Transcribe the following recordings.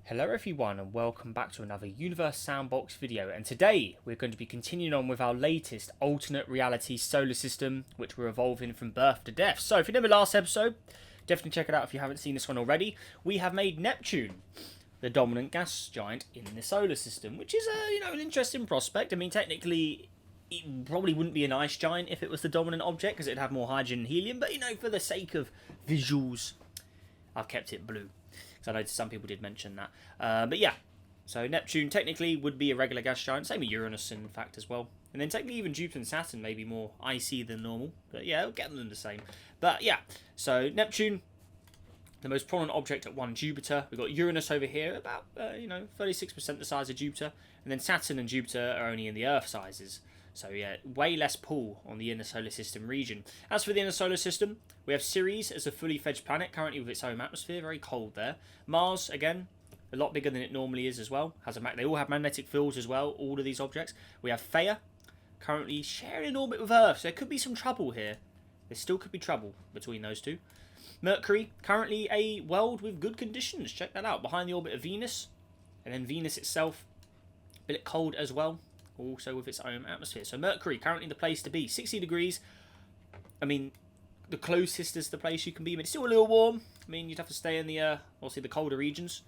Hello everyone and welcome back to another Universe Sandbox video, and today we're going to be continuing on with our latest alternate reality solar system which we're evolving from birth to death. So if you remember last episode, definitely check it out if you haven't seen this one already. We have made Neptune the dominant gas giant in the solar system, which is an interesting prospect. I mean, technically it probably wouldn't be an ice giant if it was the dominant object because it'd have more hydrogen and helium, but for the sake of visuals I've kept it blue. I noticed some people did mention that. But yeah, so Neptune technically would be a regular gas giant. Same with Uranus, in fact, as well. And then technically even Jupiter and Saturn may be more icy than normal. But yeah, we'll get them the same. But yeah, so Neptune, the most prominent object at one Jupiter. We've got Uranus over here, about 36% the size of Jupiter. And then Saturn and Jupiter are only in the Earth sizes. So yeah, way less pull on the inner solar system region. As for the inner solar system, we have Ceres as a fully fledged planet, currently with its own atmosphere, very cold there. Mars, again, a lot bigger than it normally is as well. They all have magnetic fields as well, all of these objects. We have Feya, currently sharing an orbit with Earth, so there could be some trouble here. There still could be trouble between those two. Mercury, currently a world with good conditions, check that out, behind the orbit of Venus. And then Venus itself, a bit cold as well, also with its own atmosphere. So Mercury, currently the place to be, 60 degrees. I mean, the closest is the place you can be, but it's still a little warm. I mean, you'd have to stay in the, obviously the colder regions.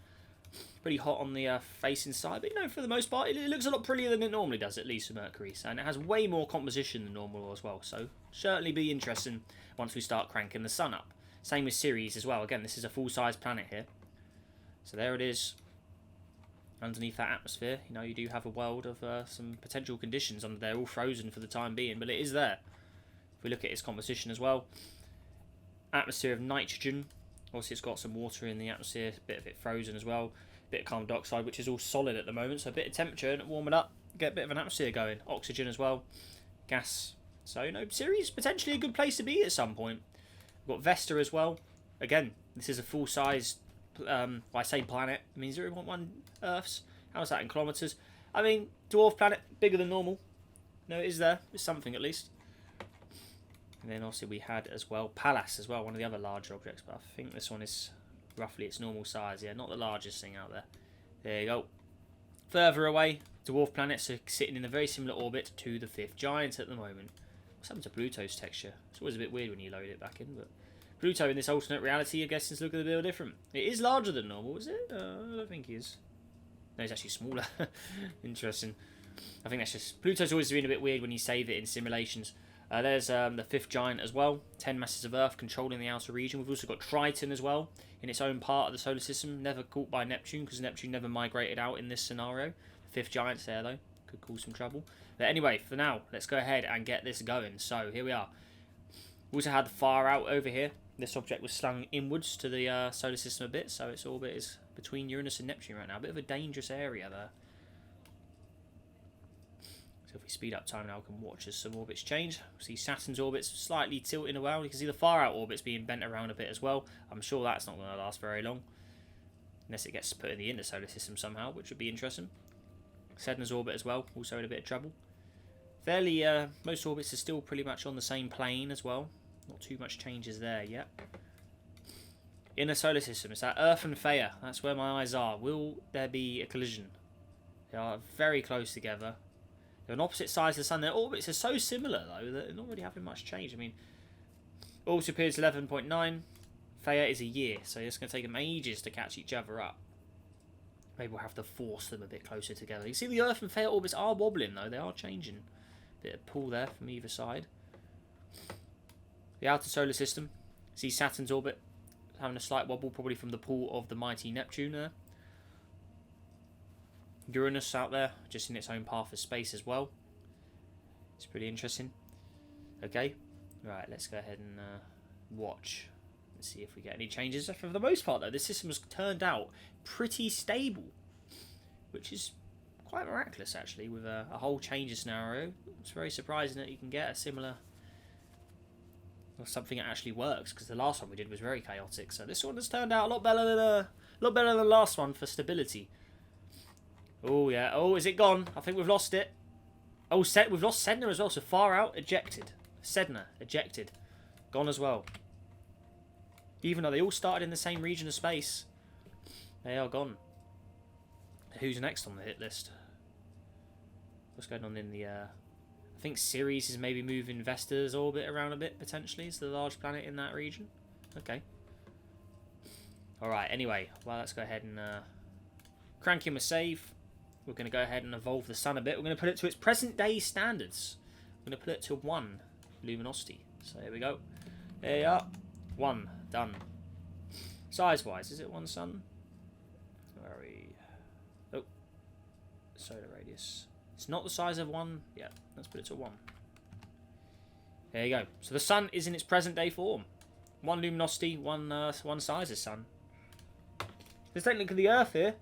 Pretty hot on the face inside, but for the most part, it looks a lot prettier than it normally does, at least for Mercury. So, and it has way more composition than normal as well, so certainly be interesting once we start cranking the sun up. Same with Ceres as well. Again, this is a full-size planet here. So there it is. Underneath that atmosphere, you do have a world of some potential conditions under there, all frozen for the time being, but it is there. If we look at its composition as well, atmosphere of nitrogen, obviously it's got some water in the atmosphere, a bit of it frozen as well, a bit of carbon dioxide, which is all solid at the moment, so a bit of temperature and warm it up, get a bit of an atmosphere going, oxygen as well, gas. So, Ceres potentially a good place to be at some point. We've got Vesta as well. Again, this is a full-size, I say planet, I mean 0.1 Earths. How's that in kilometres? I mean, dwarf planet, bigger than normal. No, it is there. It's something at least. And then also we had as well Pallas as well, one of the other larger objects, but I think this one is roughly its normal size. Yeah, not the largest thing out there. There you go. Further away, dwarf planets are sitting in a very similar orbit to the fifth giant at the moment. What's happened to Pluto's texture? It's always a bit weird when you load it back in, but Pluto in this alternate reality, I guess, is looking a bit different. It is larger than normal, is it? I don't think he is. No, he's actually smaller. Interesting. I think that's just... Pluto's always been a bit weird when you save it in simulations. There's the fifth giant as well. 10 masses of Earth controlling the outer region. We've also got Triton as well in its own part of the solar system. Never caught by Neptune because Neptune never migrated out in this scenario. The fifth giant's there though. Could cause some trouble. But anyway, for now, let's go ahead and get this going. So here we are. We also had the far out over here. This object was slung inwards to the solar system a bit, so its orbit is between Uranus and Neptune right now. A bit of a dangerous area there. So if we speed up time now, we can watch as some orbits change. See Saturn's orbits slightly tilting around. You can see the far out orbits being bent around a bit as well. I'm sure that's not going to last very long. Unless it gets put in the inner solar system somehow, which would be interesting. Sedna's orbit as well, also in a bit of trouble. Fairly, most orbits are still pretty much on the same plane as well. Not too much changes there yet. Inner solar system, it's that Earth and Feya. That's where my eyes are. Will there be a collision? They are very close together. They're on opposite sides of the sun. Their orbits are so similar though that they're not really having much change. I mean, orbit period is 11.9. Feya is a year, so it's going to take them ages to catch each other up. Maybe we'll have to force them a bit closer together. You see the Earth and Feya orbits are wobbling though. They are changing. Bit of pull there from either side. The outer solar system. See Saturn's orbit having a slight wobble, probably from the pull of the mighty Neptune there. Uranus out there, just in its own path of space as well. It's pretty interesting. Okay, right, let's go ahead and watch and see if we get any changes. For the most part though, this system has turned out pretty stable, which is quite miraculous actually, with a whole change scenario. It's very surprising that you can get a similar... or something that actually works, because the last one we did was very chaotic. So this one has turned out a lot better than the last one for stability. Oh yeah. Oh, is it gone? I think we've lost it. Oh, we've lost Sedna as well. So far out, ejected. Sedna ejected, gone as well. Even though they all started in the same region of space, they are gone. Who's next on the hit list? What's going on in the... I think Ceres is maybe moving Vesta's orbit around a bit, potentially. It's the large planet in that region. Okay. Alright, anyway. Well, let's go ahead and crank him a save. We're going to go ahead and evolve the sun a bit. We're going to put it to its present day standards. We're going to put it to 1 luminosity. So here we go. There you are. 1. Done. Size-wise, is it 1 sun? Where are we? Oh. Solar radius. It's not the size of 1. Yeah, let's put it to 1. There you go. So the sun is in its present day form. 1 luminosity, 1 size of sun. Let's take a look at the Earth here.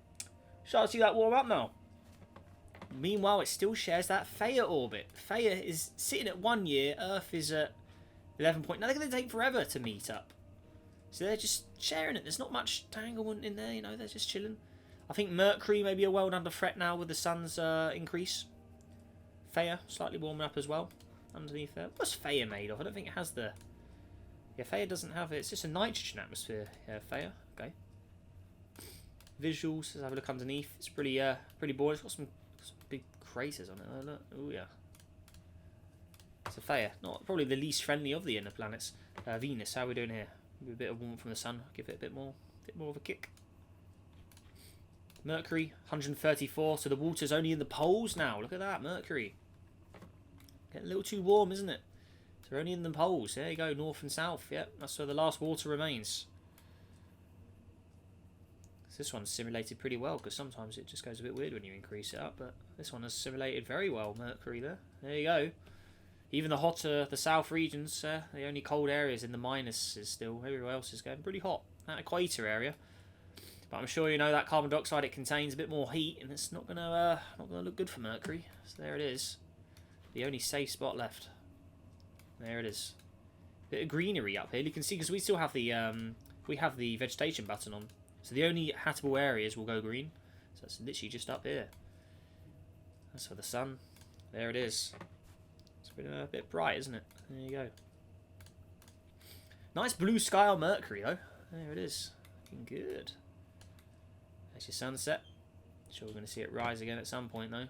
Start to see that warm up now. Meanwhile, it still shares that Feya orbit. Feya is sitting at 1 year. Earth is at 11 point. Now they're going to take forever to meet up. So they're just sharing it. There's not much entanglement in there, you know. They're just chilling. I think Mercury may be a world under threat now with the sun's increase. Feya slightly warming up as well underneath there. What's Feya made of? I don't think it has the... Yeah, Feya doesn't have it. It's just a nitrogen atmosphere. Yeah, Feya. Okay. Visuals. Let's have a look underneath. It's pretty boring. It's got some big craters on it. Oh, look. Oh, yeah. So Feya. Not probably the least friendly of the inner planets. Venus. How are we doing here? Maybe a bit of warmth from the sun. Give it a bit more of a kick. Mercury, 134. So the water's only in the poles now. Look at that, Mercury. Getting a little too warm, isn't it? So we're only in the poles. There you go, north and south. Yep, that's where the last water remains. So this one's simulated pretty well, because sometimes it just goes a bit weird when you increase it up. But this one has simulated very well, Mercury there. There you go. Even the hotter, the south regions, the only cold areas in the minuses still. Everywhere else is going pretty hot. That equator area. But I'm sure you know that carbon dioxide it contains a bit more heat, and it's not gonna look good for Mercury. So there it is, the only safe spot left. There it is. Bit of greenery up here. You can see because we still have the vegetation button on, so the only habitable areas will go green. So it's literally just up here. That's for the sun. There it is. It's been a bit bright, isn't it? There you go. Nice blue sky on Mercury though. There it is. Looking good. There's your sunset. Sure, we're going to see it rise again at some point though.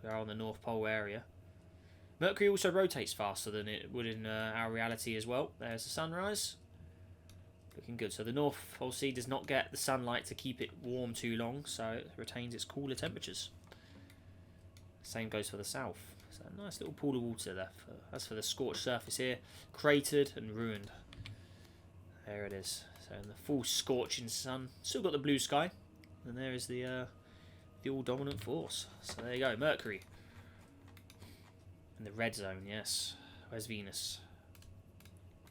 So we're on the North Pole area. Mercury also rotates faster than it would in our reality as well. There's the sunrise. Looking good. So the North Pole Sea does not get the sunlight to keep it warm too long, so it retains its cooler temperatures. Same goes for the South. So a nice little pool of water there. As for the scorched surface here, cratered and ruined. There it is. So in the full scorching sun. Still got the blue sky. And there is the all-dominant force. So there you go, Mercury. And the red zone, yes. Where's Venus?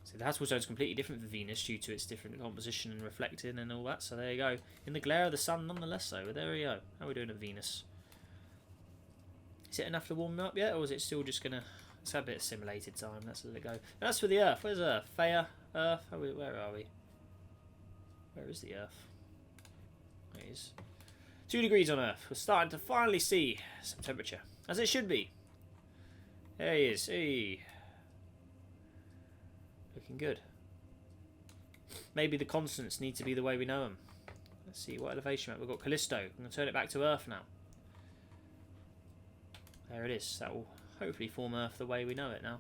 So the habitable zone is completely different from Venus due to its different composition and reflecting and all that. So there you go. In the glare of the sun, nonetheless, though. But there we go. How are we doing at Venus? Is it enough to warm up yet, or is it still just gonna? Let's have a bit of simulated time. Let's let it go. And that's for the Earth. Where's Earth? Feya. Earth. Where are we? Where is the Earth? There it is. 2 degrees on Earth. We're starting to finally see some temperature, as it should be. There he is. Hey. Looking good. Maybe the constants need to be the way we know them. Let's see what elevation we've got. Callisto. I'm going to turn it back to Earth now. There it is. That will hopefully form Earth the way we know it now.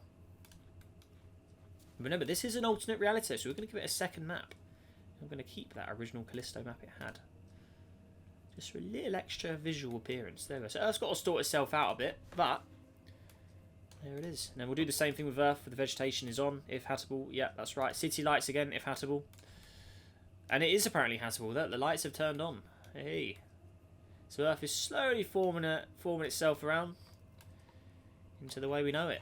Remember, this is an alternate reality, so we're going to give it a second map. I'm going to keep that original Callisto map it had. Just for a little extra visual appearance. There we go. So Earth's got to sort itself out a bit, but there it is. And then we'll do the same thing with Earth, where the vegetation is on, if habitable. Yeah, that's right. City lights again, if habitable. And it is apparently habitable. The lights have turned on. Hey. So Earth is slowly forming itself around into the way we know it.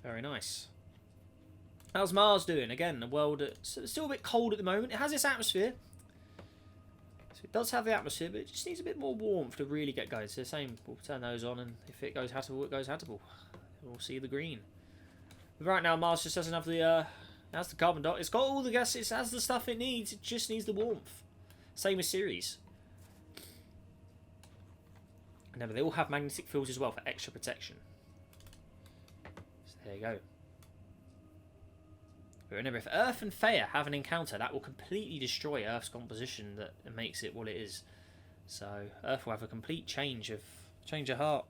Very nice. How's Mars doing? Again, a world that's still a bit cold at the moment. It has its atmosphere. So it does have the atmosphere, but it just needs a bit more warmth to really get going. So the same, we'll turn those on, and if it goes habitable, it goes habitable. We'll see the green. But right now, Mars just doesn't have the, it has the carbon dioxide. It's got all the gas, it has the stuff it needs. It just needs the warmth. Same as Ceres. Remember, they all have magnetic fields as well for extra protection. So there you go. But remember, if Earth and Feya have an encounter, that will completely destroy Earth's composition that makes it what it is. So Earth will have a complete change of heart.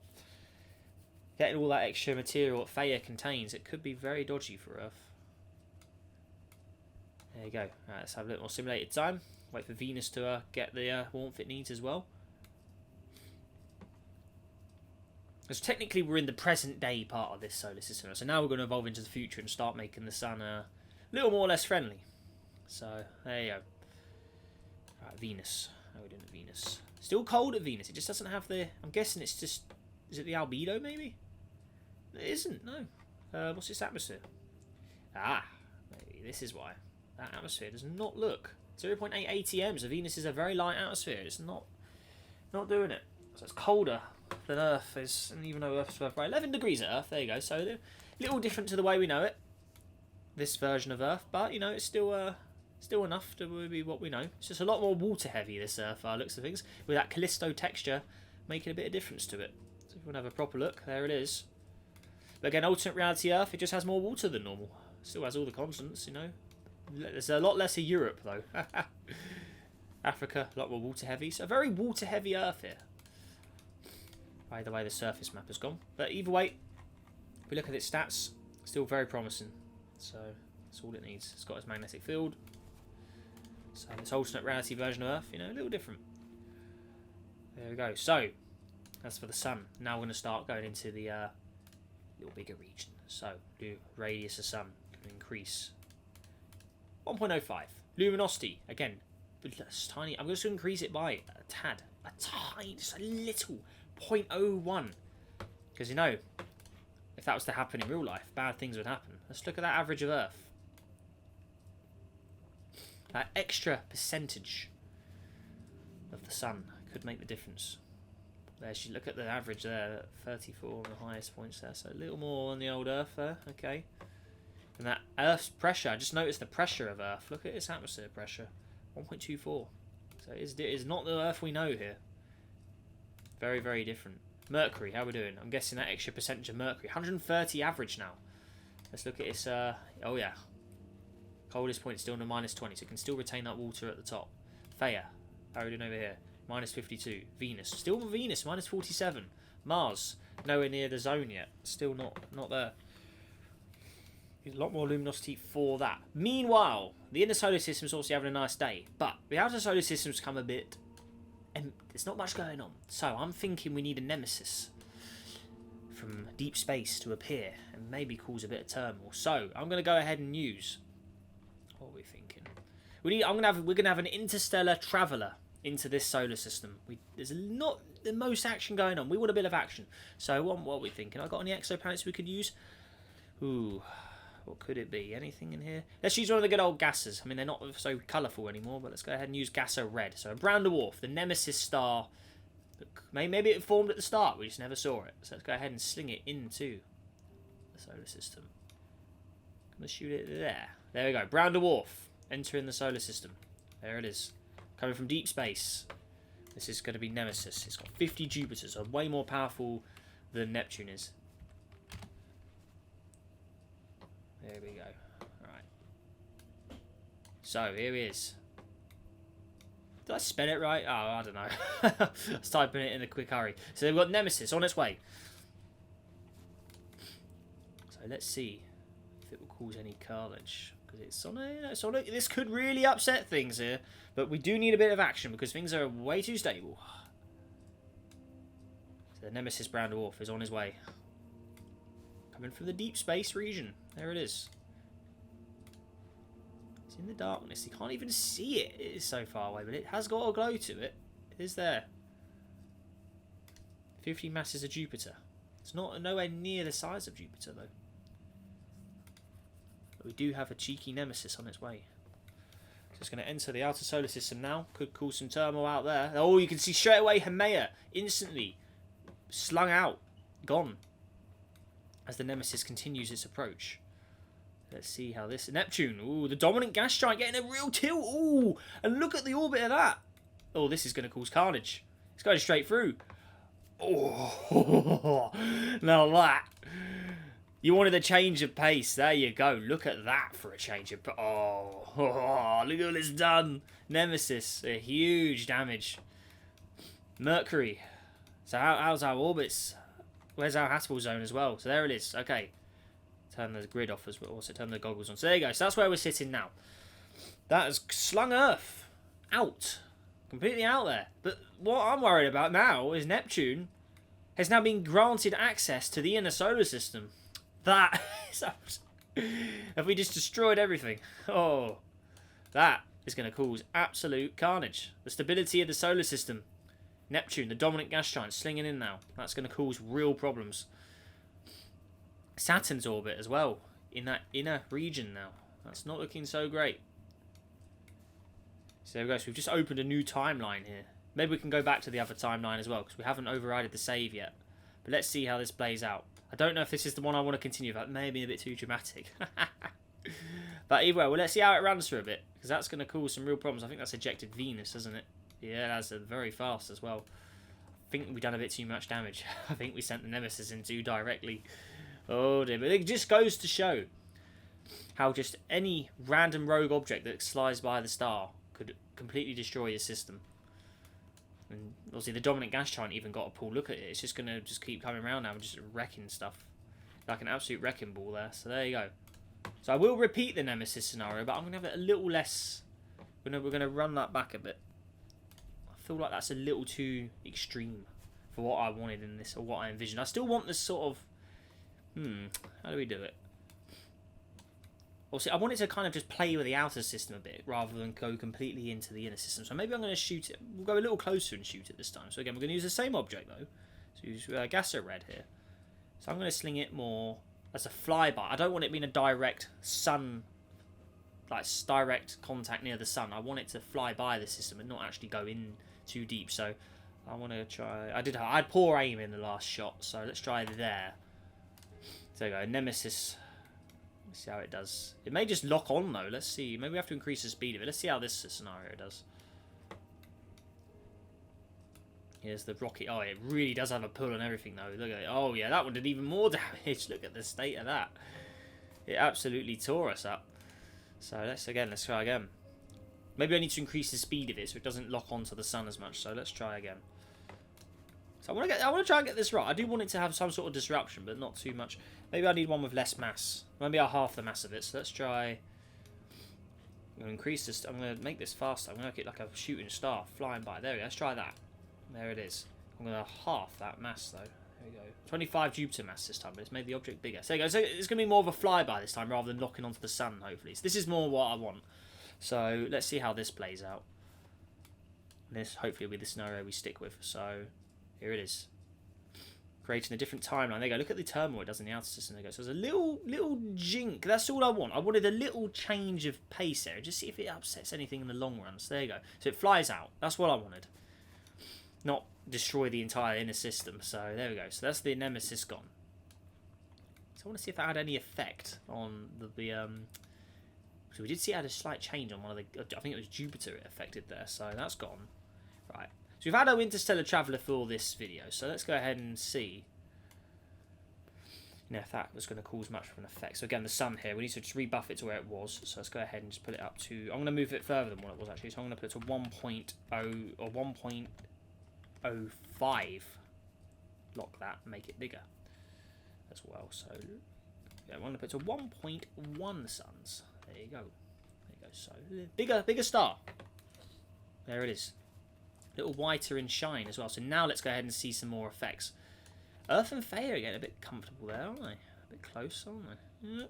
Getting all that extra material that Feya contains, it could be very dodgy for Earth. There you go. Right, let's have a little more simulated time. Wait for Venus to get the warmth it needs as well. Because technically we're in the present day part of this solar system. So now we're going to evolve into the future and start making the sun a little more or less friendly. So there you go. Right, Venus. How are we doing at Venus? Still cold at Venus. It just doesn't have the... I'm guessing it's just... Is it the albedo maybe? It isn't, no. What's its atmosphere? Ah, maybe this is why. That atmosphere does not look 0.8 ATM. So Venus is a very light atmosphere. It's not doing it. So it's colder than Earth is, and even though Earth's by 11 degrees at Earth, there you go. So a little different to the way we know it. This version of Earth, but you know it's still enough to be what we know. It's just a lot more water heavy. This Earth looks of things with that Callisto texture, making a bit of difference to it. So if you want to have a proper look, there it is. But again, alternate reality Earth, it just has more water than normal. Still has all the continents, you know. There's a lot less of Europe, though. Africa, a lot more water heavy. So a very water heavy Earth here. By the way, the surface map has gone. But either way, if we look at its stats, still very promising. So that's all it needs. It's got its magnetic field. So this alternate reality version of Earth, you know, a little different. There we go. So that's for the sun. Now we're going to start going into the little bigger region. So the radius of sun can increase 1.05. Luminosity, again, it's tiny. I'm just going to increase it by a tad. A tiny, just a little, 0.01. Because, you know, if that was to happen in real life, bad things would happen. Let's look at that average of Earth. That extra percentage of the sun could make the difference. There's, you look at the average there, 34 on the highest points there. So a little more on the old Earth there, okay. And that Earth's pressure, I just noticed the pressure of Earth. Look at its atmosphere pressure, 1.24. So it is not the Earth we know here. Very, very different. Mercury, how are we doing? I'm guessing that extra percentage of Mercury. 130 average now. Let's look at its, oh yeah. Coldest point still in the -20, so it can still retain that water at the top. Theia, how are we doing over here? -52. Venus, still Venus, -47. Mars, nowhere near the zone yet. Still not there. A lot more luminosity for that. Meanwhile, the inner solar system is also having a nice day, but the outer solar system's come a bit... there's not much going on. So I'm thinking we need a nemesis from deep space to appear and maybe cause a bit of turmoil. So I'm going to go ahead and use... What are we thinking? We're going to have an interstellar traveller into this solar system. There's not the most action going on. We want a bit of action. So what are we thinking? I got any exoplanets we could use? Ooh... What could it be? Anything in here? Let's use one of the good old gases. I mean, they're not so colourful anymore, but let's go ahead and use Gasso Red. So a brown dwarf, the nemesis star. Maybe it formed at the start. We just never saw it. So let's go ahead and sling it into the solar system. I'm going to shoot it there. There we go. Brown dwarf entering the solar system. There it is. Coming from deep space. This is going to be Nemesis. It's got 50 Jupiters, so way more powerful than Neptune is. There we go. Alright. So, here he is. Did I spell it right? Oh, I don't know. I was typing it in a quick hurry. So they've got Nemesis on its way. So let's see if it will cause any carnage. Because it's on a... This could really upset things here. But we do need a bit of action because things are way too stable. So the Nemesis Brown Dwarf is on his way. Coming from the deep space region. There it is. It's in the darkness. You can't even see it. It is so far away, but it has got a glow to it. It is there. 50 masses of Jupiter. It's nowhere near the size of Jupiter, though. But we do have a cheeky nemesis on its way. So it's going to enter the outer solar system now. Could cause some turmoil out there. Oh, you can see straight away Theia instantly slung out. Gone. As the nemesis continues its approach. Let's see how this... Neptune. Ooh, the dominant gas giant getting a real tilt. Ooh, and look at the orbit of that. Oh, this is going to cause carnage. It's going straight through. Oh, now that. You wanted a change of pace. There you go. Look at that for a change of... Oh, look at what it's done. Nemesis. A huge damage. Mercury. So how's our orbits? Where's our habitable zone as well? So there it is. Okay. Turn the grid off as well. Also turn the goggles on. So there you go. So that's where we're sitting now. That has slung Earth out. Completely out there. But what I'm worried about now is Neptune has now been granted access to the inner solar system. That is... Have we just destroyed everything? Oh. That is going to cause absolute carnage. The stability of the solar system. Neptune, the dominant gas giant, slinging in now. That's going to cause real problems. Saturn's orbit as well. In that inner region now. That's not looking so great. So there we go. So we've just opened a new timeline here. Maybe we can go back to the other timeline as well, because we haven't overrided the save yet. But let's see how this plays out. I don't know if this is the one I want to continue. That may be a bit too dramatic. But either way, well, let's see how it runs for a bit, because that's going to cause some real problems. I think that's ejected Venus, isn't it? Yeah, that's very fast as well. I think we've done a bit too much damage. I think we sent the Nemesis in too directly. Oh dear. But it just goes to show how just any random rogue object that slides by the star could completely destroy your system. And obviously the dominant gas giant even got a poor look at it. It's just going to just keep coming around now and just wrecking stuff. Like an absolute wrecking ball there. So there you go. So I will repeat the Nemesis scenario, but I'm going to have it a little less... We're going to run that back a bit. I feel like that's a little too extreme for what I wanted in this, or what I envisioned. I still want this sort of... how do we do it? Also, I wanted to kind of just play with the outer system a bit, rather than go completely into the inner system. So maybe I'm going to shoot it... We'll go a little closer and shoot it this time. So again, we're going to use the same object, though. So use Gasso Red here. So I'm going to sling it more as a flyby. I don't want it being a direct sun... like direct contact near the sun. I want it to fly by the system and not actually go in too deep. So I want to try... I had poor aim in the last shot, so let's try there. So there you go, Nemesis. Let's see how it does. It may just lock on though. Let's see. Maybe we have to increase the speed of it. Let's see how this scenario does. Here's the rocket. Oh, it really does have a pull on everything though. Look at it. Oh yeah, that one did even more damage. Look at the state of that. It absolutely tore us up. So let's try again. Maybe I need to increase the speed of it so it doesn't lock onto the sun as much. So let's try again. So I want to try and get this right. I do want it to have some sort of disruption, but not too much. Maybe I need one with less mass. Maybe I'll half the mass of it. So let's try. I'm going to increase this. I'm going to make this faster. I'm going to make it like a shooting star flying by. There we go. Let's try that. There it is. I'm going to half that mass though. There we go. 25 Jupiter mass this time, but it's made the object bigger. So there you go. So it's going to be more of a flyby this time rather than locking onto the sun, hopefully. So this is more what I want. So let's see how this plays out. This hopefully will be the scenario we stick with. So here it is. Creating a different timeline. There you go. Look at the turmoil it does in the outer system. There you go. So there's a little jink. That's all I want. I wanted a little change of pace there. Just see if it upsets anything in the long run. So there you go. So it flies out. That's what I wanted. Not destroy the entire inner system. So there we go. So that's the Nemesis gone. So I want to see if that had any effect on the so we did see it had a slight change on one of the... I think it was Jupiter it affected there. So that's gone. Right. So we've had our interstellar traveller for this video. So let's go ahead and see if that was going to cause much of an effect. So again, the sun here, we need to just rebuff it to where it was. So let's go ahead and just put it up to... I'm going to move it further than what it was actually. So I'm going to put it to 1.0 or 1.05. Lock that and make it bigger as well. So yeah, I'm going to put it to 1.1 suns. There you go. There you go. So bigger star. There it is. A little whiter in shine as well. So now let's go ahead and see some more effects. Earth and Feya are getting a bit comfortable there, aren't they? A bit close, aren't they? Yeah.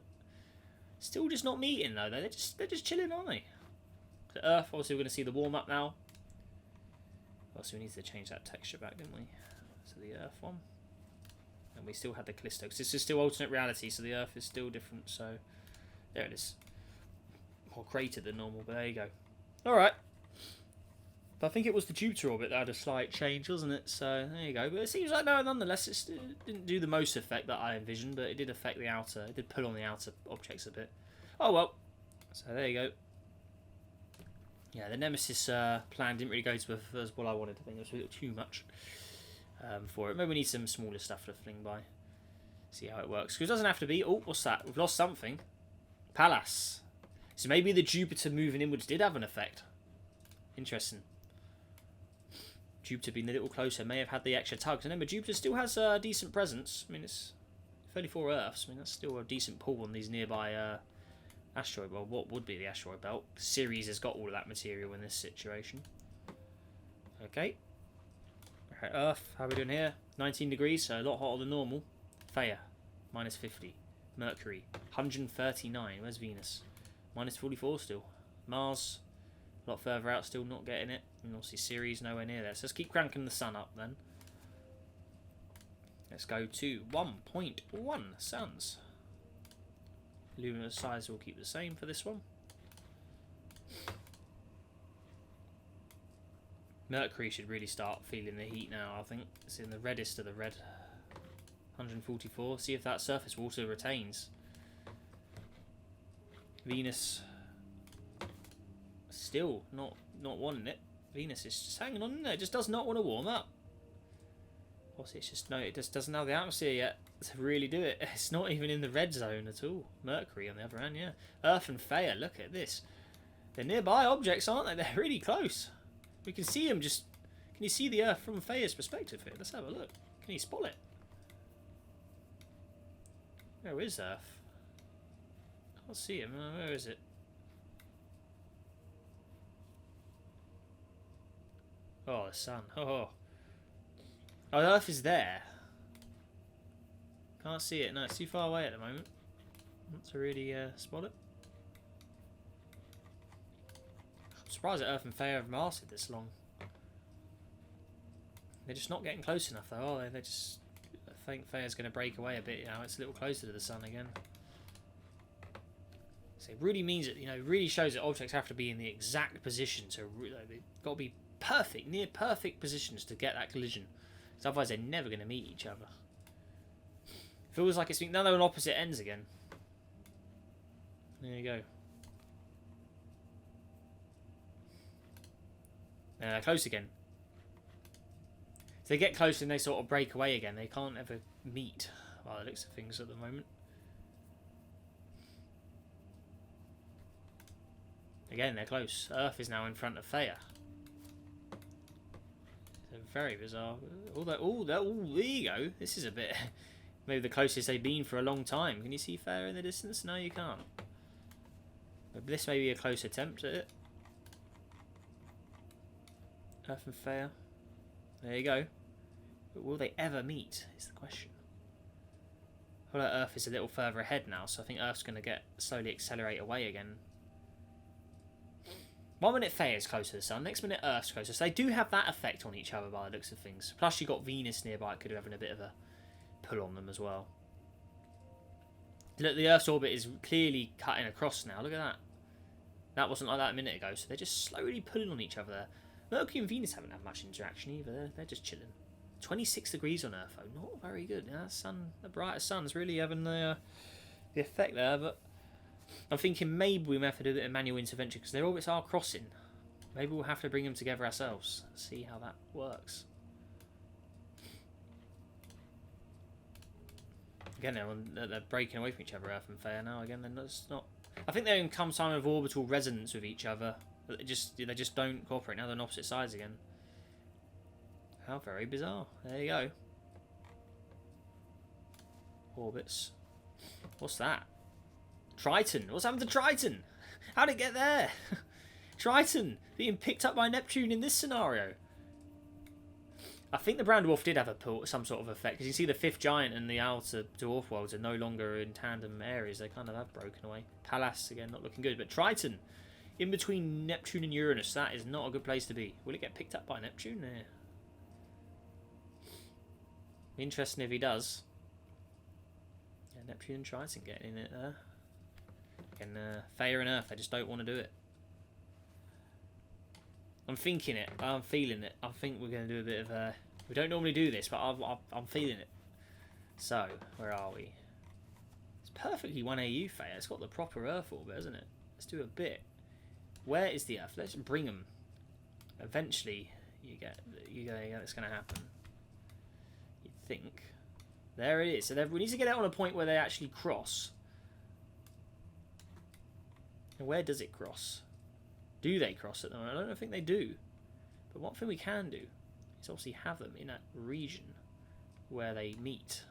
Still just not meeting though. They're just chilling, aren't they? So Earth, obviously we're going to see the warm up now. Also, we need to change that texture back, didn't we? So the Earth one. And we still had the Callisto, because this is still alternate reality, so the Earth is still different. So there it is. More cratered than normal, but there you go. Alright. But I think it was the Jupiter orbit that had a slight change, wasn't it? So there you go. But it seems like no, nonetheless, it didn't do the most effect that I envisioned, but it did affect the outer. It did pull on the outer objects a bit. Oh well. So there you go. Yeah, the Nemesis plan didn't really go to as what I wanted. I think it was a little too much for it. Maybe we need some smaller stuff to fling by. See how it works. Because it doesn't have to be... Oh, what's that? We've lost something. Pallas. So maybe the Jupiter moving inwards did have an effect. Interesting. Jupiter being a little closer may have had the extra tugs. Remember, Jupiter still has a decent presence. I mean, it's 34 Earths. I mean, that's still a decent pull on these nearby asteroid. Well, what would be the asteroid belt? Ceres has got all of that material in this situation. Okay. Right, Earth, how are we doing here? 19 degrees, so a lot hotter than normal. Theia, minus 50. Mercury, 139. Where's Venus? Minus 44 still. Mars, a lot further out, still not getting it. And obviously Ceres nowhere near there. So let's keep cranking the sun up then. Let's go to 1.1 suns. Lunar size will keep the same for this one. Mercury should really start feeling the heat now, I think. It's in the reddest of the red. 144. See if that surface water retains. Venus still not wanting it. Venus is just hanging on in there. It just does not want to warm up. Obviously, it's just it just doesn't have the atmosphere yet to really do it. It's not even in the red zone at all. Mercury, on the other hand, yeah. Earth and Feya, look at this. They're nearby objects, aren't they? They're really close. We can see them just... Can you see the Earth from Feya's perspective here? Let's have a look. Can you spot it? Where is Earth? Can't see him. Where is it? Oh, the sun. Oh, Earth is there. Can't see it. No, it's too far away at the moment. Not to really spot it. I'm surprised that Earth and Feya have lasted this long. They're just not getting close enough, though, are they? They're just... I think Feya's going to break away a bit now. It's a little closer to the sun again. So it really means that, it really shows that objects have to be in the exact position to... They've got to be perfect, near perfect positions to get that collision. Because otherwise they're never going to meet each other. Feels like it's been... Now they're on opposite ends again. There you go. They're close again. So they get close and they sort of break away again. They can't ever meet, by the looks of things at the moment. Again, they're close. Earth is now in front of Theia. So very bizarre. There you go. This is a bit... Maybe the closest they've been for a long time. Can you see Theia in the distance? No, you can't. But this may be a close attempt at it. Earth and Theia. There you go. But will they ever meet, is the question. I feel like Earth is a little further ahead now, so I think Earth's going to slowly accelerate away again. 1 minute Theia's closer to the sun, next minute Earth's closer. So they do have that effect on each other by the looks of things. Plus you've got Venus nearby, could be having a bit of a pull on them as well. Look, the Earth's orbit is clearly cutting across now. Look at that. That wasn't like that a minute ago, so they're just slowly pulling on each other there. Mercury and Venus haven't had much interaction either. They're just chilling. 26 degrees on Earth, though. Not very good. Yeah, the brighter sun's really having the effect there, but I'm thinking maybe we may have to do a bit of manual intervention because their orbits are crossing. Maybe we'll have to bring them together ourselves. See how that works. Again, they're breaking away from each other, Earth and Feya now. Again, they're just not... I think they're in some kind of orbital resonance with each other. But they just don't cooperate. Now they're on opposite sides again. How very bizarre. There you go. Orbits. What's that? Triton. What's happened to Triton? How'd it get there? Triton being picked up by Neptune in this scenario. I think the brown dwarf did have some sort of effect. Because you see the fifth giant and the outer dwarf worlds are no longer in tandem areas. They kind of have broken away. Pallas, again, not looking good. But Triton, in between Neptune and Uranus, that is not a good place to be. Will it get picked up by Neptune? Yeah. Interesting if he does. Yeah, Neptune and Triton getting in it there. Again, Feya and Earth, they just don't want to do it. I'm thinking it. I'm feeling it. I think we're going to do a bit of a... We don't normally do this, but I'm feeling it. So, where are we? It's perfectly 1 AU, Feya. It's got the proper Earth orbit, hasn't it? Let's do a bit. Where is the Earth? Let's bring them. Eventually, it's going to happen. You'd think. There it is. So we need to get it on a point where they actually cross. And where does it cross? Do they cross at the moment? I don't think they do. But one thing we can do is obviously have them in a region where they meet.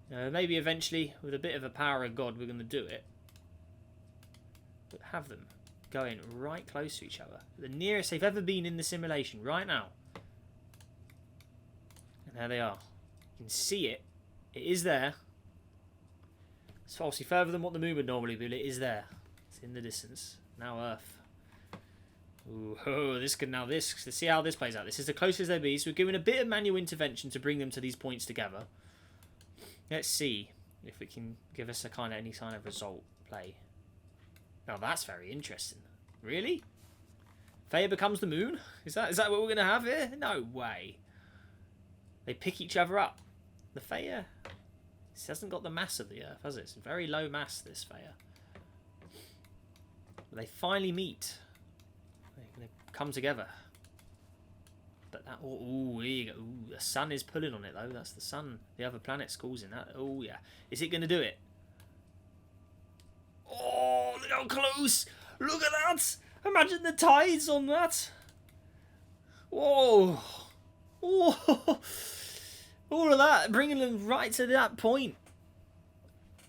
Maybe eventually, with a bit of a power of God, we're going to do it. But have them going right close to each other. The nearest they've ever been in the simulation, right now. And there they are. You can see it. It is there. It's obviously further than what the moon would normally be, but it is there. It's in the distance. Now Earth. Ooh, let's see how this plays out. This is the closest they'll be, so we're giving a bit of manual intervention to bring them to these points together. Let's see if it can give us any kind of result play. Now that's very interesting. Really? Feya becomes the moon? Is that what we're gonna have here? No way. They pick each other up. The Feya, this hasn't got the mass of the Earth, has it? It's very low mass, this Feya. But they finally meet. They're gonna come together. But that, ooh, here you go. Ooh, the sun is pulling on it though. That's the sun. The other planet's causing that. Oh yeah. Is it gonna do it? Oh, look how close! Look at that! Imagine the tides on that. Whoa! Whoa! All of that, bringing them right to that point.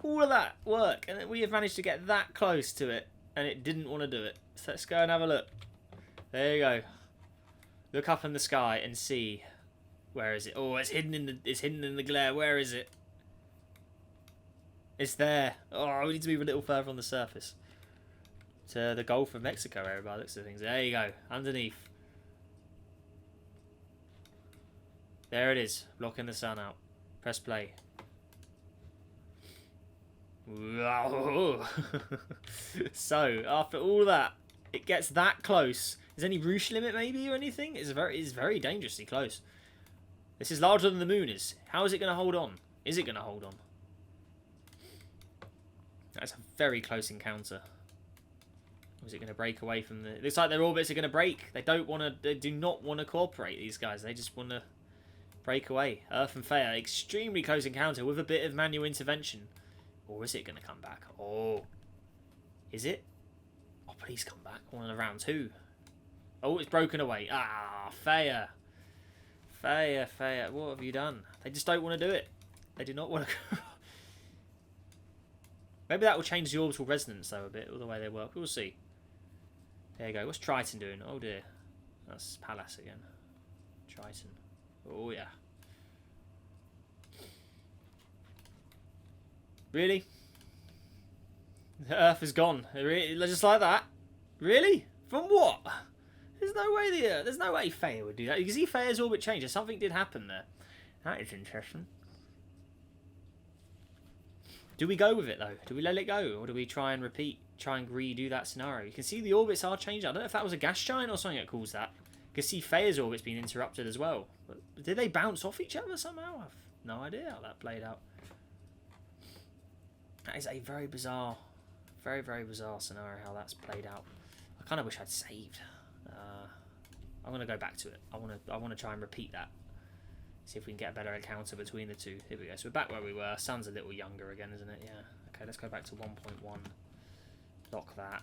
All of that work, and then we have managed to get that close to it, and it didn't want to do it. So let's go and have a look. There you go. Look up in the sky and see. Where is it? Oh, it's hidden in the glare. Where is it? It's there. Oh, we need to move a little further on the surface. To the Gulf of Mexico area by the looks of things. There you go. Underneath. There it is. Blocking the sun out. Press play. So, after all that, it gets that close. Is any roosh limit maybe or anything? It's very dangerously close. This is larger than the moon is. How is it going to hold on? Is it going to hold on? That's a very close encounter. Or is it going to break away from the... It looks like their orbits are going to break. They do not want to cooperate, these guys. They just want to break away. Earth and Feya, extremely close encounter with a bit of manual intervention. Or is it going to come back? Oh. Is it? Oh, please come back. One of round two. Oh, it's broken away. Ah, Feya. Feya, what have you done? They just don't want to do it. They do not want to... Maybe that will change the orbital resonance, though, a bit, or the way they work. We'll see. There you go. What's Triton doing? Oh, dear. That's Pallas again. Triton. Oh, yeah. Really? The Earth is gone. Just like that? Really? From what? There's no way there's no way Feya would do that. You can see Feya's orbit change. Something did happen there. That is interesting. Do we go with it though? Do we let it go, or do we try and redo that scenario? You can see the orbits are changing. I don't know if that was a gas giant or something that caused that. You can see Feya's orbit's been interrupted as well. But did they bounce off each other somehow? I've no idea how that played out. That is a very bizarre scenario how that's played out. I kind of wish I'd saved. I'm gonna go back to it. I want to try and repeat that. See if we can get a better encounter between the two. Here we go. So we're back where we were. Sun's a little younger again, isn't it? Yeah. Okay, let's go back to 1.1. Lock that.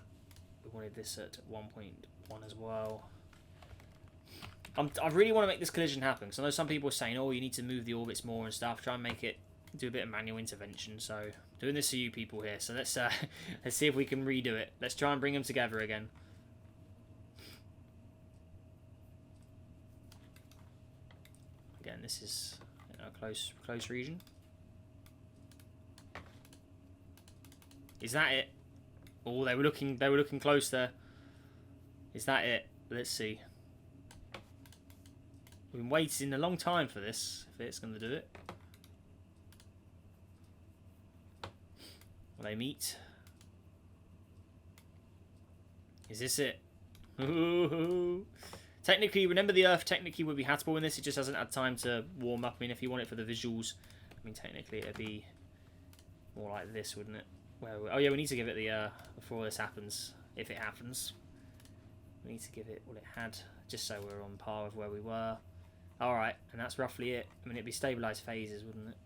We wanted this at 1.1 as well. I really want to make this collision happen, because I know some people are saying, oh, you need to move the orbits more and stuff. Try and make it, do a bit of manual intervention. So, doing this for you people here. So let's see if we can redo it. Let's try and bring them together again. Again, this is a close region. Is that it? Oh, they were looking close there. Is that it? Let's see. We've been waiting a long time for this. If it's going to do it. Will they meet? Is this it? Ooh. Technically, remember the Earth technically would be habitable in this. It just hasn't had time to warm up. I mean, if you want it for the visuals, I mean, technically it'd be more like this, wouldn't it? Oh yeah, we need to give it the before this happens, if it happens. We need to give it what it had, just so we're on par with where we were. Alright, and that's roughly it. I mean, it'd be stabilised phases, wouldn't it?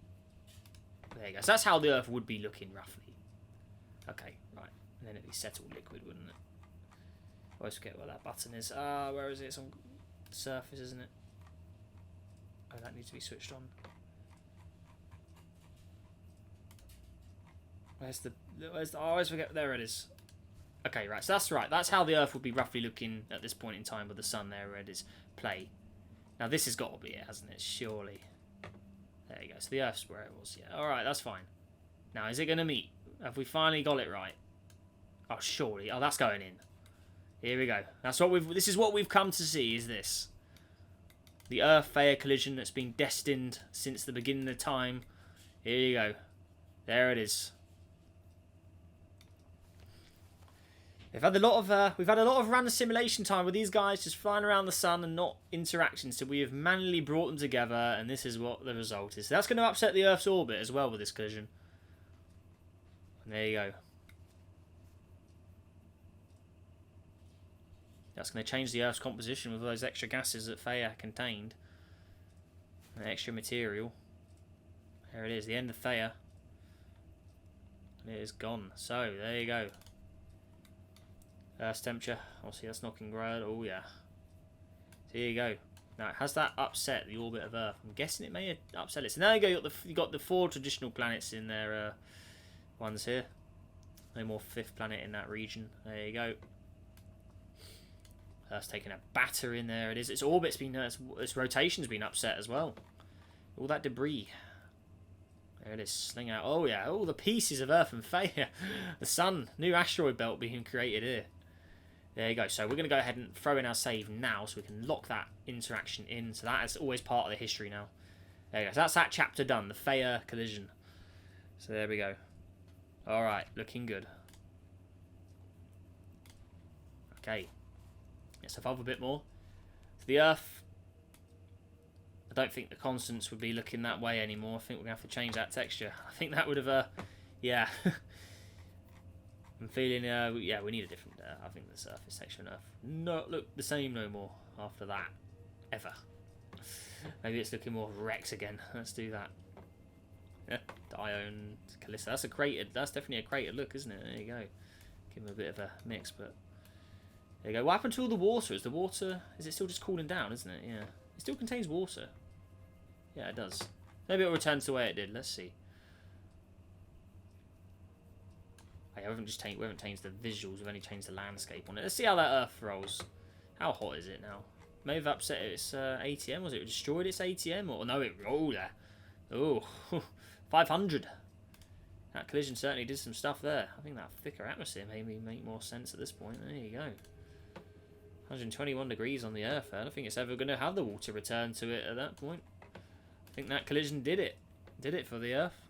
There you go. So that's how the Earth would be looking, roughly. Okay, right. And then it'd be settled liquid, wouldn't it? I always forget where that button is. Where is it? It's on surface, isn't it? Oh, that needs to be switched on. Where's the oh, I always forget. There it is. Okay, right. So that's right. That's how the Earth would be roughly looking at this point in time with the sun there where it is play. Now this has got to be it, hasn't it? Surely. There you go. So the Earth's where it was. Yeah. All right. That's fine. Now is it going to meet? Have we finally got it right? Oh, surely. Oh, that's going in. Here we go. That's what we've. This is what we've come to see. Is this the Earth-Feya collision that's been destined since the beginning of time? Here you go. There it is. We've had a lot of random simulation time with these guys just flying around the sun and not interacting. So we have manually brought them together, and this is what the result is. So that's going to upset the Earth's orbit as well with this collision. And there you go. That's going to change the Earth's composition with those extra gases that Feya contained, and extra material. There it is, the end of Feya. It is gone. So there you go. Earth's temperature. Obviously, that's knocking ground. Oh yeah. So here you go. Now, has that upset the orbit of Earth? I'm guessing it may have upset it. So now you go. You got the 4 traditional planets in their ones here. No more 5th planet in that region. There you go. Earth's taking a batter in there. It is. Its orbit's been. Its rotation's been upset as well. All that debris. There it is, slinging out. Oh yeah, all the pieces of Earth and Feya. The sun, new asteroid belt being created here. There you go. So we're going to go ahead and throw in our save now so we can lock that interaction in. So that is always part of the history now. There you go. So that's that chapter done, the Feya collision. So there we go. Alright, looking good. Okay. Let's evolve a bit more. So the Earth, I don't think the constants would be looking that way anymore. I think we're going to have to change that texture. I think that would have, yeah. I'm feeling, yeah, we need a different, I think the surface texture on Earth not look the same no more after that, ever. Maybe it's looking more Rex again. Let's do that. Yeah, Dione, Callisto. That's a cratered, that's definitely a cratered look, isn't it? There you go. Give them a bit of a mix, but there you go. What happened to all the water? Is the water, is it still just cooling down, isn't it? Yeah. It still contains water. Yeah, it does. Maybe it'll return to the way it did. Let's see. We haven't changed the visuals. We've only changed the landscape on it. Let's see how that Earth rolls. How hot is it now? May have upset its ATM. Was it destroyed its ATM? Or no, it rolled there. Oh, 500. That collision certainly did some stuff there. I think that thicker atmosphere made me make more sense at this point. There you go. 121 degrees on the Earth. I don't think it's ever going to have the water return to it at that point. I think that collision did it. Did it for the Earth.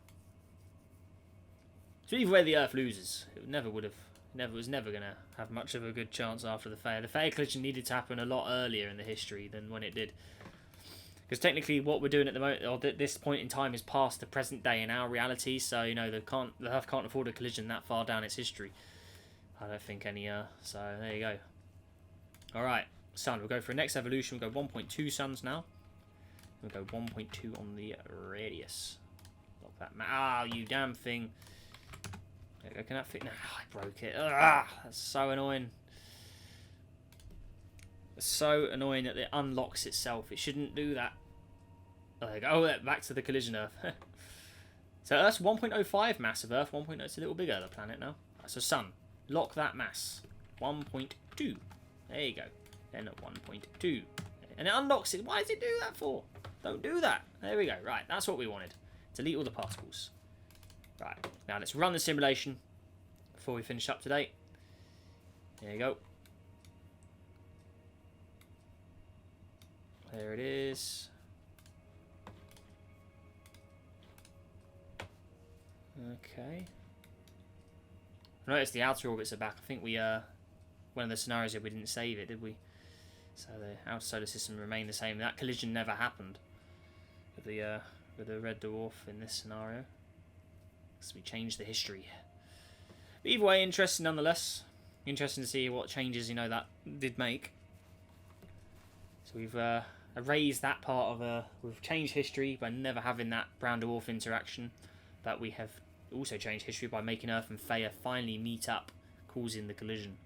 So either way the Earth loses, it was never going to have much of a good chance after the Feya. The Feya collision needed to happen a lot earlier in the history than when it did. Because technically what we're doing at the moment, or at this point in time, is past the present day in our reality. So, you know, the Earth can't afford a collision that far down its history. I don't think any, so there you go. Alright, sun. We'll go for the next evolution. We'll go 1.2 suns now. We'll go 1.2 on the radius. Lock that. Ah, you damn thing. There you go. Can that fit? No, I broke it. Ah, that's so annoying. It's so annoying that it unlocks itself. It shouldn't do that. Oh, there you go. Oh, back to the collision Earth. So Earth's 1.05 mass of Earth. 1.0. It's a little bigger, the planet now. So sun. Lock that mass. 1.2. There you go. Then at 1.2. And it unlocks it. Why does it do that for? Don't do that. There we go. Right, that's what we wanted. Delete all the particles. Right, now let's run the simulation before we finish up today. There you go. There it is. Okay. Notice the outer orbits are back. I think we, one of the scenarios here we didn't save it, did we? So the outer solar system remained the same. That collision never happened with the red dwarf in this scenario. So we changed the history. But either way, interesting nonetheless. Interesting to see what changes, you know, that did make. So we've erased that part of we've changed history by never having that brown dwarf interaction. But we have also changed history by making Earth and Feya finally meet up, causing the collision.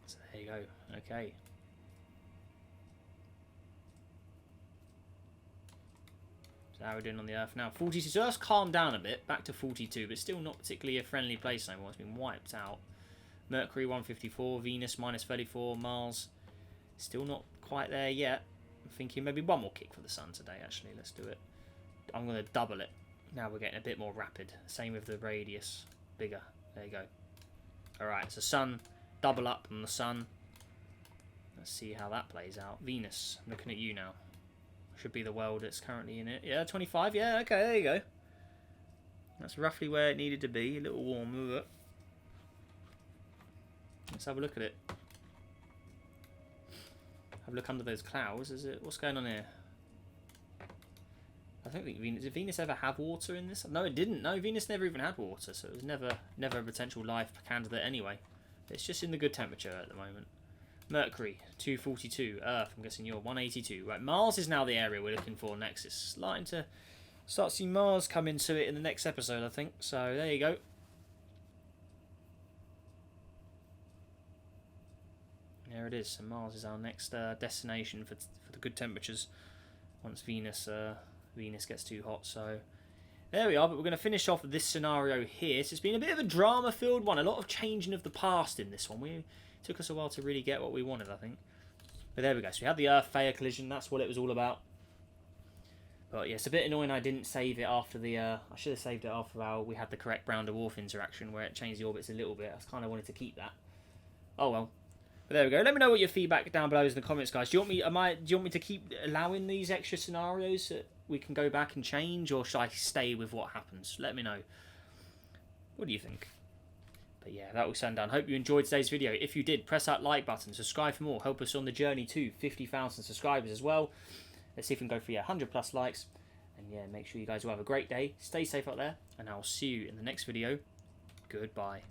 So there you go. Okay. So how are we doing on the Earth now? 42. So Earth's calmed down a bit, back to 42, but still not particularly a friendly place anymore. It's been wiped out. Mercury 154, Venus -34, Mars still not quite there yet. I'm thinking maybe one more kick for the Sun today, actually. Let's do it. I'm going to double it. Now we're getting a bit more rapid. Same with the radius. Bigger. There you go. Alright, so Sun, double up on the Sun. Let's see how that plays out. Venus, I'm looking at you now. Should be the world that's currently in it. Yeah, 25. Yeah, okay, there you go. That's roughly where it needed to be. A little warmer. Let's have a look at it. Have a look under those clouds. Is it? What's going on here? I don't think Venus. Did Venus ever have water in this? No, it didn't. No, Venus never even had water, so it was never a potential life candidate anyway. It's just in the good temperature at the moment. Mercury 242. Earth, I'm guessing you're 182. Right, Mars is now the area we're looking for next. It's starting to see Mars come into it in the next episode, I think. So there you go. There it is. So Mars is our next destination for the good temperatures. Once Venus gets too hot. So there we are. But we're going to finish off this scenario here. So it's been a bit of a drama-filled one. A lot of changing of the past in this one. It took us a while to really get what we wanted, I think. But there we go. So we had the Earth-Feya collision. That's what it was all about. But yeah, it's a bit annoying I didn't save it after the... I should have saved it after we had the correct Brown-dwarf interaction where it changed the orbits a little bit. I kind of wanted to keep that. Oh well. But there we go. Let me know what your feedback down below is in the comments, guys. Do you want me to keep allowing these extra scenarios that we can go back and change, or should I stay with what happens? Let me know. What do you think? But yeah, that will sundown. Hope you enjoyed today's video. If you did, press that like button, subscribe for more. Help us on the journey to 50,000 subscribers as well. Let's see if we can go for 100+ likes. And yeah, make sure you guys will have a great day. Stay safe out there, and I'll see you in the next video. Goodbye.